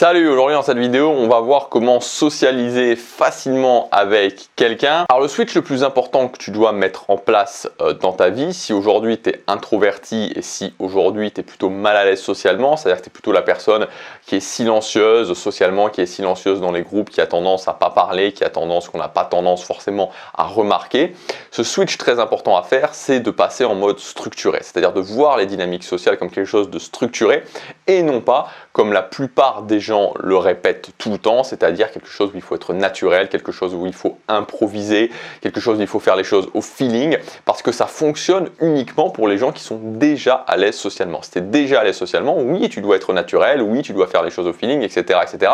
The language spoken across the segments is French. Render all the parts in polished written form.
Salut, aujourd'hui dans cette vidéo, on va voir comment socialiser facilement avec quelqu'un. Alors le switch le plus important que tu dois mettre en place dans ta vie, si aujourd'hui tu es introverti et si aujourd'hui tu es plutôt mal à l'aise socialement, c'est-à-dire que tu es plutôt la personne qui est silencieuse socialement, qui est silencieuse dans les groupes, qui a tendance à pas parler, qui a tendance, qu'on n'a pas tendance forcément à remarquer, ce switch très important à faire, c'est de passer en mode structuré, c'est-à-dire de voir les dynamiques sociales comme quelque chose de structuré et non pas comme la plupart des gens le répètent tout le temps, c'est-à-dire quelque chose où il faut être naturel, quelque chose où il faut improviser, quelque chose où il faut faire les choses au feeling, parce que ça fonctionne uniquement pour les gens qui sont déjà à l'aise socialement. Si tu es déjà à l'aise socialement, oui, tu dois être naturel, oui, tu dois faire les choses au feeling, etc., etc.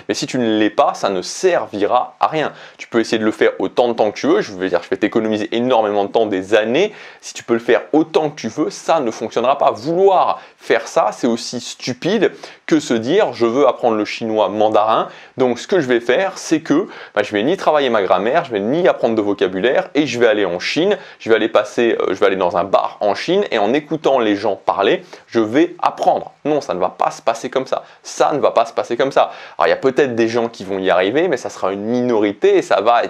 Mais si tu ne l'es pas, ça ne servira à rien. Tu peux essayer de le faire autant de temps que tu veux, je vais t'économiser énormément de temps, des années. Si tu peux le faire autant que tu veux, ça ne fonctionnera pas. Vouloir faire ça, c'est aussi stupide que se dire je veux apprendre le chinois mandarin, donc ce que je vais faire c'est que je vais ni travailler ma grammaire, je vais ni apprendre de vocabulaire et je vais aller en Chine, je vais aller dans un bar en Chine et en écoutant les gens parler, je vais apprendre. Non, ça ne va pas se passer comme ça. Ça ne va pas se passer comme ça. Alors il y a peut-être des gens qui vont y arriver, mais ça sera une minorité et ça va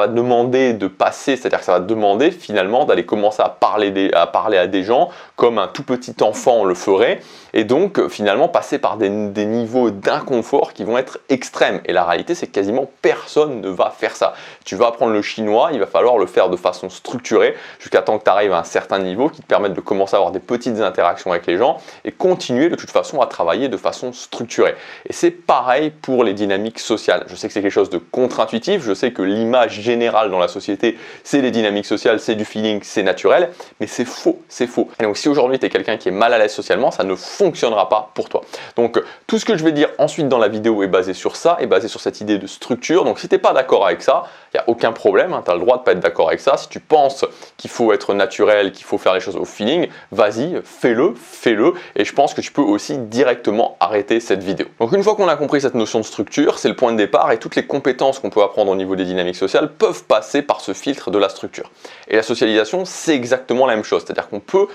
demander de passer, c'est-à-dire que ça va demander finalement d'aller commencer à parler à des gens comme un tout petit enfant le ferait et donc finalement passer par des niveaux d'inconfort qui vont être extrêmes. Et la réalité, c'est que quasiment personne ne va faire ça. Tu vas apprendre le chinois, il va falloir le faire de façon structurée jusqu'à temps que tu arrives à un certain niveau qui te permette de commencer à avoir des petites interactions avec les gens et continuer de toute façon à travailler de façon structurée. Et c'est pareil pour les dynamiques sociales. Je sais que c'est quelque chose de contre-intuitif, je sais que l'image générale dans la société, c'est les dynamiques sociales, c'est du feeling, c'est naturel, mais c'est faux, c'est faux. Et donc si aujourd'hui tu es quelqu'un qui est mal à l'aise socialement, ça ne fonctionnera pas pour toi. Donc tout ce que je vais dire ensuite dans la vidéo est basé sur ça, est basé sur cette idée de structure. Donc si tu n'es pas d'accord avec ça, il n'y a aucun problème, hein, tu as le droit de ne pas être d'accord avec ça. Si tu penses qu'il faut être naturel, qu'il faut faire les choses au feeling, vas-y, fais-le, et je pense que tu peux aussi directement arrêter cette vidéo. Donc une fois qu'on a compris cette notion de structure, c'est le point de départ et toutes les compétences qu'on peut apprendre au niveau des dynamiques sociales peuvent passer par ce filtre de la structure. Et la socialisation, c'est exactement la même chose, c'est-à-dire qu'on peut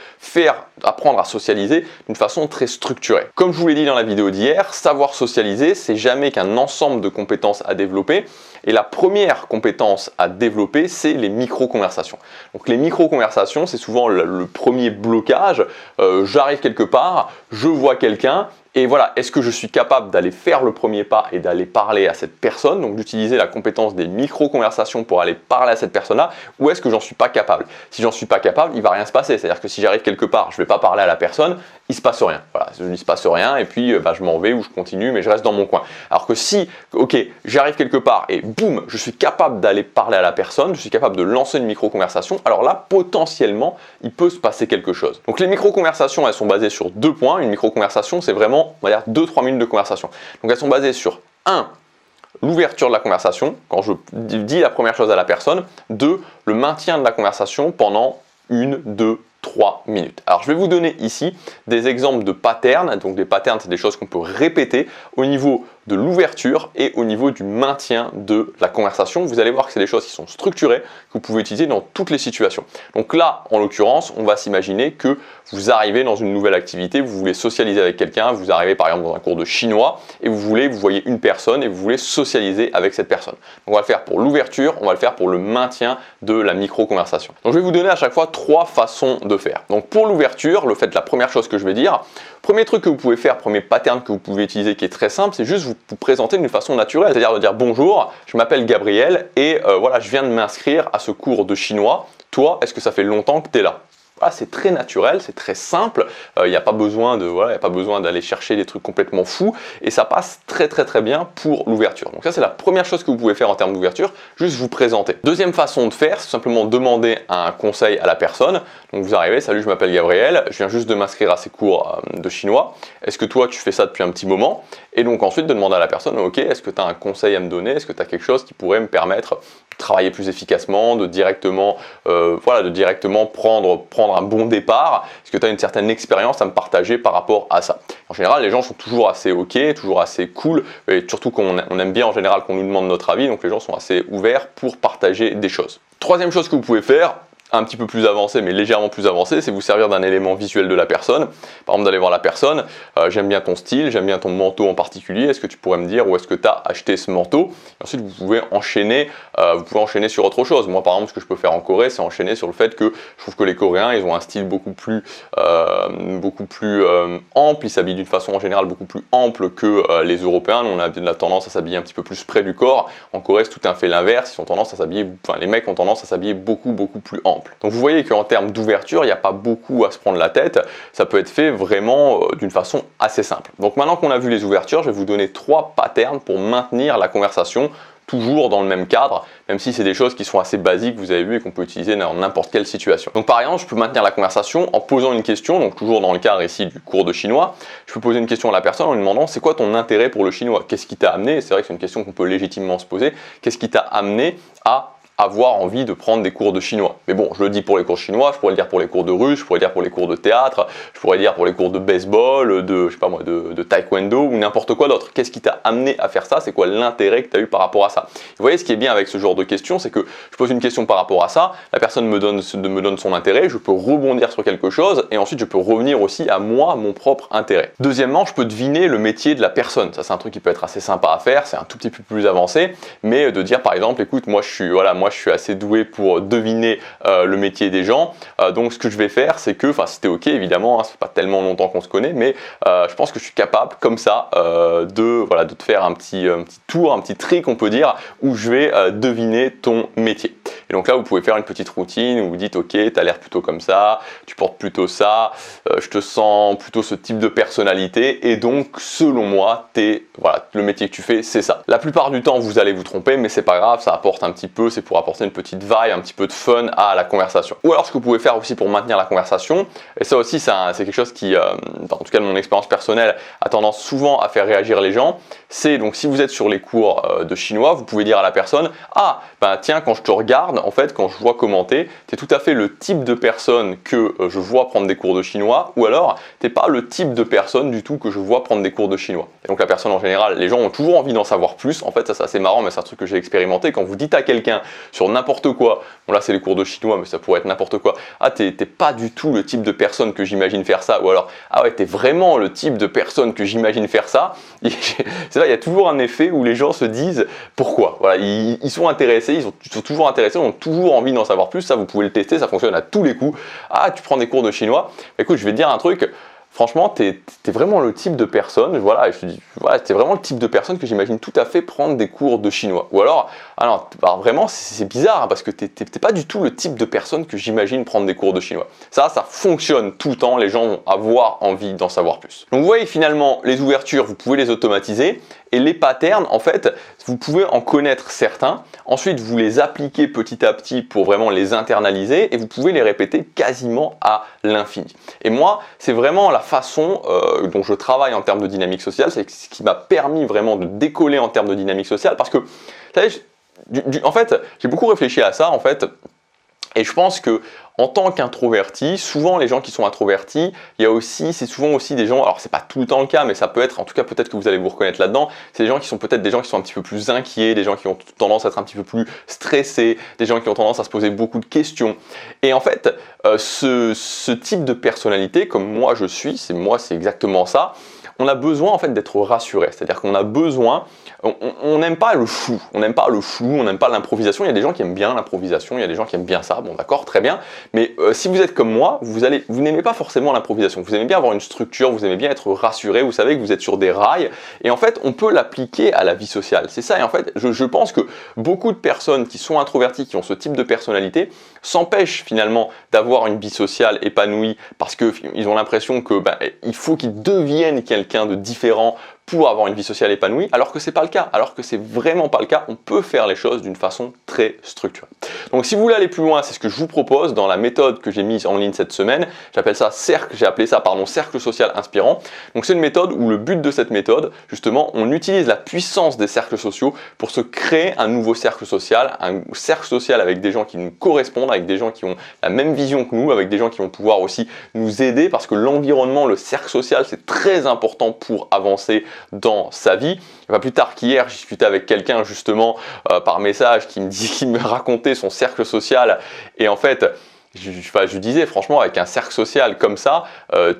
apprendre à socialiser d'une façon très structurée. Comme je vous l'ai dit dans la vidéo d'hier, savoir socialiser, c'est jamais qu'un ensemble de compétences à développer. Et la première compétence à développer, c'est les micro-conversations. Donc les micro-conversations, c'est souvent le premier blocage. J'arrive quelque part, je vois quelqu'un, et voilà, est-ce que je suis capable d'aller faire le premier pas et d'aller parler à cette personne, donc d'utiliser la compétence des micro-conversations pour aller parler à cette personne-là, ou est-ce que j'en suis pas capable? Si j'en suis pas capable, il va rien se passer. C'est-à-dire que si j'arrive quelque part, je vais pas parler à la personne, il se passe rien. Voilà, il se passe rien et puis je m'en vais ou je continue, mais je reste dans mon coin. Alors que si, ok, j'arrive quelque part et boum, je suis capable d'aller parler à la personne, je suis capable de lancer une micro-conversation, alors là, potentiellement, il peut se passer quelque chose. Donc les micro-conversations, elles sont basées sur deux points. Une micro-conversation, c'est vraiment, on va dire, 2-3 minutes de conversation. Donc elles sont basées sur 1, l'ouverture de la conversation, quand je dis la première chose à la personne. 2, le maintien de la conversation pendant 1, 2, 3 minutes. Alors je vais vous donner ici des exemples de patterns. Donc des patterns, c'est des choses qu'on peut répéter au niveau de l'ouverture et au niveau du maintien de la conversation. Vous allez voir que c'est des choses qui sont structurées, que vous pouvez utiliser dans toutes les situations. Donc là, en l'occurrence, on va s'imaginer que vous arrivez dans une nouvelle activité, vous voulez socialiser avec quelqu'un, vous arrivez par exemple dans un cours de chinois et vous voyez une personne et vous voulez socialiser avec cette personne. Donc on va le faire pour l'ouverture, on va le faire pour le maintien de la micro-conversation. Donc je vais vous donner à chaque fois 3 façons de faire. Donc pour l'ouverture, la première chose que je vais dire, premier truc que vous pouvez faire, premier pattern que vous pouvez utiliser qui est très simple, c'est juste vous présenter d'une façon naturelle, c'est-à-dire de dire bonjour, je m'appelle Gabriel et voilà, je viens de m'inscrire à ce cours de chinois. Toi, est-ce que ça fait longtemps que tu es là? Voilà, c'est très naturel, c'est très simple, il n'y a pas besoin d'aller chercher des trucs complètement fous et ça passe très bien pour l'ouverture. Donc ça, c'est la première chose que vous pouvez faire en termes d'ouverture, juste vous présenter. Deuxième façon de faire, c'est simplement demander un conseil à la personne. Donc vous arrivez, salut, je m'appelle Gabriel, je viens juste de m'inscrire à ces cours de chinois. Est-ce que toi, tu fais ça depuis un petit moment? Et donc ensuite, de demander à la personne, ok, est-ce que tu as un conseil à me donner? Est-ce que tu as quelque chose qui pourrait me permettre de travailler plus efficacement, de directement prendre un bon départ? Est-ce que tu as une certaine expérience à me partager par rapport à ça? En général, les gens sont toujours assez ok, toujours assez cool, et surtout qu'on aime bien en général qu'on nous demande notre avis, donc les gens sont assez ouverts pour partager des choses. Troisième chose que vous pouvez faire, un petit peu plus avancé, mais légèrement plus avancé, c'est vous servir d'un élément visuel de la personne. Par exemple, d'aller voir la personne, j'aime bien ton style, j'aime bien ton manteau en particulier, est-ce que tu pourrais me dire où est-ce que tu as acheté ce manteau? Et ensuite, vous pouvez enchaîner sur autre chose. Moi, par exemple, ce que je peux faire en Corée, c'est enchaîner sur le fait que je trouve que les Coréens, ils ont un style beaucoup plus ample, ils s'habillent d'une façon en général beaucoup plus ample que les Européens. Nous, on a la tendance à s'habiller un petit peu plus près du corps. En Corée, c'est tout à fait l'inverse, les mecs ont tendance à s'habiller beaucoup plus ample. Donc vous voyez qu'en termes d'ouverture, il n'y a pas beaucoup à se prendre la tête, ça peut être fait vraiment d'une façon assez simple. Donc maintenant qu'on a vu les ouvertures, je vais vous donner 3 patterns pour maintenir la conversation toujours dans le même cadre, même si c'est des choses qui sont assez basiques, vous avez vu, et qu'on peut utiliser dans n'importe quelle situation. Donc par exemple, je peux maintenir la conversation en posant une question, donc toujours dans le cadre ici du cours de chinois, je peux poser une question à la personne en lui demandant c'est quoi ton intérêt pour le chinois? Qu'est-ce qui t'a amené? C'est vrai que c'est une question qu'on peut légitimement se poser, qu'est-ce qui t'a amené à avoir envie de prendre des cours de chinois? Mais bon, je le dis pour les cours chinois, je pourrais le dire pour les cours de russe, je pourrais le dire pour les cours de théâtre, je pourrais le dire pour les cours de baseball, de taekwondo ou n'importe quoi d'autre. Qu'est-ce qui t'a amené à faire ça? C'est quoi l'intérêt que tu as eu par rapport à ça? Vous voyez, ce qui est bien avec ce genre de questions, c'est que je pose une question par rapport à ça, la personne me donne son intérêt, je peux rebondir sur quelque chose et ensuite je peux revenir aussi à moi, mon propre intérêt. Deuxièmement, je peux deviner le métier de la personne. Ça, c'est un truc qui peut être assez sympa à faire, c'est un tout petit peu plus avancé, mais de dire par exemple, écoute, moi je suis assez doué pour deviner le métier des gens, donc ce que je vais faire, c'est que, si t'es ok évidemment, hein, c'est pas tellement longtemps qu'on se connaît, mais je pense que je suis capable comme ça de te faire un petit tour, un petit trick on peut dire, où je vais deviner ton métier. Et donc là vous pouvez faire une petite routine où vous dites ok, tu as l'air plutôt comme ça, tu portes plutôt ça, je te sens plutôt ce type de personnalité et donc selon moi le métier que tu fais c'est ça. La plupart du temps vous allez vous tromper mais c'est pas grave, ça apporte un petit peu, c'est pour apporter une petite vibe, un petit peu de fun à la conversation. Ou alors ce que vous pouvez faire aussi pour maintenir la conversation, et ça aussi c'est quelque chose qui, en tout cas de mon expérience personnelle, a tendance souvent à faire réagir les gens, c'est donc si vous êtes sur les cours de chinois, vous pouvez dire à la personne ah ben tiens, quand je te regarde, en fait quand je vois commenter, tu es tout à fait le type de personne que je vois prendre des cours de chinois, ou alors t'es pas le type de personne du tout que je vois prendre des cours de chinois. Et donc la personne en général, les gens ont toujours envie d'en savoir plus, en fait ça c'est assez marrant mais c'est un truc que j'ai expérimenté, quand vous dites à quelqu'un sur n'importe quoi, bon là c'est les cours de chinois mais ça pourrait être n'importe quoi, ah t'es pas du tout le type de personne que j'imagine faire ça, ou alors ah ouais t'es vraiment le type de personne que j'imagine faire ça, c'est vrai il y a toujours un effet où les gens se disent pourquoi, voilà, ils sont intéressés, ils sont toujours intéressés, ils ont toujours envie d'en savoir plus, ça vous pouvez le tester, ça fonctionne à tous les coups. Ah tu prends des cours de chinois, écoute je vais te dire un truc, franchement, t'es vraiment le type de personne, voilà, je te dis, voilà, t'es vraiment le type de personne que j'imagine tout à fait prendre des cours de chinois. Ou alors, vraiment, c'est bizarre, hein, parce que t'es pas du tout le type de personne que j'imagine prendre des cours de chinois. Ça fonctionne tout le temps, les gens vont avoir envie d'en savoir plus. Donc vous voyez, finalement, les ouvertures, vous pouvez les automatiser, et les patterns, en fait, vous pouvez en connaître certains, ensuite vous les appliquez petit à petit pour vraiment les internaliser, et vous pouvez les répéter quasiment à l'infini. Et moi, c'est vraiment la façon dont je travaille en termes de dynamique sociale, c'est ce qui m'a permis vraiment de décoller en termes de dynamique sociale, parce que, vous savez, en fait, j'ai beaucoup réfléchi à ça, en fait, et je pense que en tant qu'introverti, souvent les gens qui sont introvertis, c'est souvent aussi des gens, alors c'est pas tout le temps le cas, mais ça peut être, en tout cas peut-être que vous allez vous reconnaître là-dedans, c'est des gens qui sont peut-être des gens qui sont un petit peu plus inquiets, des gens qui ont tendance à être un petit peu plus stressés, des gens qui ont tendance à se poser beaucoup de questions. Et en fait, ce type de personnalité, comme moi je suis, c'est exactement ça, on a besoin en fait d'être rassuré, c'est-à-dire qu'on a besoin, on n'aime pas le flou, on n'aime pas l'improvisation, il y a des gens qui aiment bien l'improvisation, il y a des gens qui aiment bien ça, bon d'accord, très bien, mais si vous êtes comme moi, vous n'aimez pas forcément l'improvisation, vous aimez bien avoir une structure, vous aimez bien être rassuré, vous savez que vous êtes sur des rails, et en fait on peut l'appliquer à la vie sociale, c'est ça, et en fait je pense que beaucoup de personnes qui sont introverties, qui ont ce type de personnalité, s'empêchent finalement d'avoir une vie sociale épanouie, parce qu'ils ont l'impression que il faut qu'ils deviennent quelqu'un de différent pour avoir une vie sociale épanouie, alors que c'est pas le cas, alors que c'est vraiment pas le cas, on peut faire les choses d'une façon très structurée. Donc si vous voulez aller plus loin, c'est ce que je vous propose dans la méthode que j'ai mise en ligne cette semaine, j'ai appelé ça cercle social inspirant. Donc c'est une méthode où le but de cette méthode, justement, on utilise la puissance des cercles sociaux pour se créer un nouveau cercle social avec des gens qui nous correspondent, avec des gens qui ont la même vision que nous, avec des gens qui vont pouvoir aussi nous aider, parce que l'environnement, le cercle social, c'est très important pour avancer dans sa vie. Pas plus tard qu'hier, j'ai discuté avec quelqu'un justement par message qui me racontait son cercle social, et en fait je disais franchement, avec un cercle social comme ça,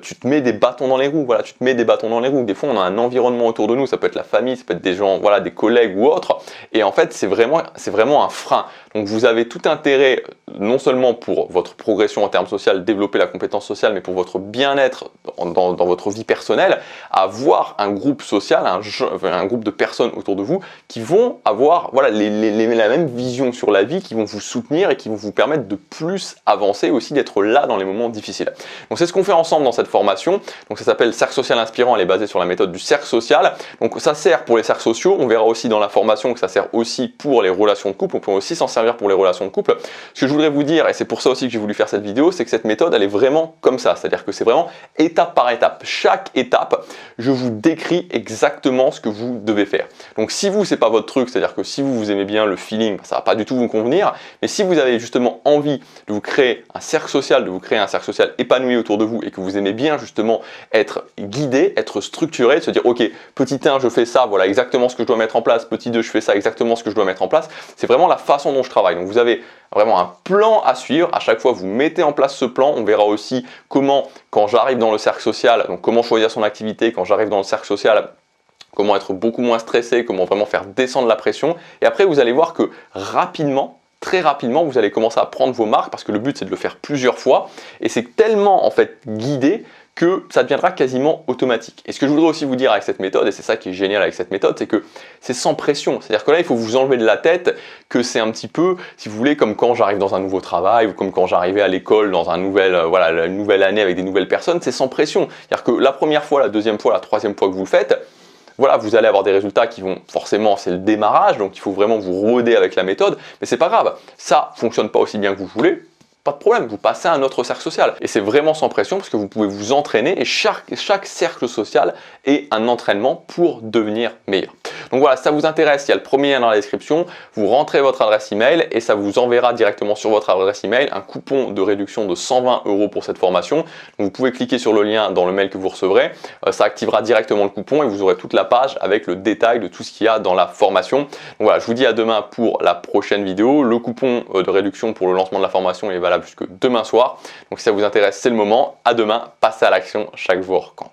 tu te mets des bâtons dans les roues. Voilà, tu te mets des bâtons dans les roues. Des fois, on a un environnement autour de nous, ça peut être la famille, ça peut être des gens, voilà, des collègues ou autres. Et en fait, c'est vraiment un frein. Donc, vous avez tout intérêt, non seulement pour votre progression en termes social, développer la compétence sociale, mais pour votre bien-être dans votre vie personnelle, à avoir un groupe social, un groupe de personnes autour de vous qui vont avoir, voilà, la même vision sur la vie, qui vont vous soutenir et qui vont vous permettre de plus avancer, aussi d'être là dans les moments difficiles. Donc c'est ce qu'on fait ensemble dans cette formation. Donc ça s'appelle Cercle Social Inspirant, elle est basée sur la méthode du cercle social. Donc ça sert pour les cercles sociaux, on verra aussi dans la formation que ça sert aussi pour les relations de couple, on peut aussi s'en servir pour les relations de couple. Ce que je voudrais vous dire, et c'est pour ça aussi que j'ai voulu faire cette vidéo, c'est que cette méthode elle est vraiment comme ça, c'est-à-dire que c'est vraiment étape par étape. Chaque étape, je vous décris exactement ce que vous devez faire. Donc si vous, c'est pas votre truc, c'est-à-dire que si vous aimez bien le feeling, ça va pas du tout vous convenir, mais si vous avez justement envie de vous créer un cercle social, de vous créer un cercle social épanoui autour de vous et que vous aimez bien justement être guidé, être structuré, de se dire ok, petit 1 je fais ça, voilà exactement ce que je dois mettre en place, petit 2 je fais ça, exactement ce que je dois mettre en place, c'est vraiment la façon dont je travaille. Donc vous avez vraiment un plan à suivre, à chaque fois vous mettez en place ce plan, on verra aussi comment, quand j'arrive dans le cercle social, donc comment choisir son activité, quand j'arrive dans le cercle social, comment être beaucoup moins stressé, comment vraiment faire descendre la pression, et après vous allez voir que rapidement, très rapidement, vous allez commencer à prendre vos marques parce que le but c'est de le faire plusieurs fois et c'est tellement en fait guidé que ça deviendra quasiment automatique. Et ce que je voudrais aussi vous dire avec cette méthode, et c'est ça qui est génial avec cette méthode, c'est que c'est sans pression. C'est-à-dire que là, il faut vous enlever de la tête que c'est un petit peu, si vous voulez, comme quand j'arrive dans un nouveau travail ou comme quand j'arrivais à l'école dans une nouvelle année avec des nouvelles personnes, c'est sans pression. C'est-à-dire que la première fois, la deuxième fois, la troisième fois que vous le faites, voilà, vous allez avoir des résultats qui vont forcément, c'est le démarrage, donc il faut vraiment vous roder avec la méthode, mais c'est pas grave, ça fonctionne pas aussi bien que vous voulez, pas de problème, vous passez à un autre cercle social. Et c'est vraiment sans pression parce que vous pouvez vous entraîner et chaque cercle social est un entraînement pour devenir meilleur. Donc voilà, si ça vous intéresse, il y a le premier lien dans la description, vous rentrez votre adresse email et ça vous enverra directement sur votre adresse email un coupon de réduction de 120 € pour cette formation. Donc vous pouvez cliquer sur le lien dans le mail que vous recevrez, ça activera directement le coupon et vous aurez toute la page avec le détail de tout ce qu'il y a dans la formation. Donc voilà, je vous dis à demain pour la prochaine vidéo. Le coupon de réduction pour le lancement de la formation est valable jusque demain soir. Donc si ça vous intéresse, c'est le moment. À demain, passez à l'action, chaque jour compte.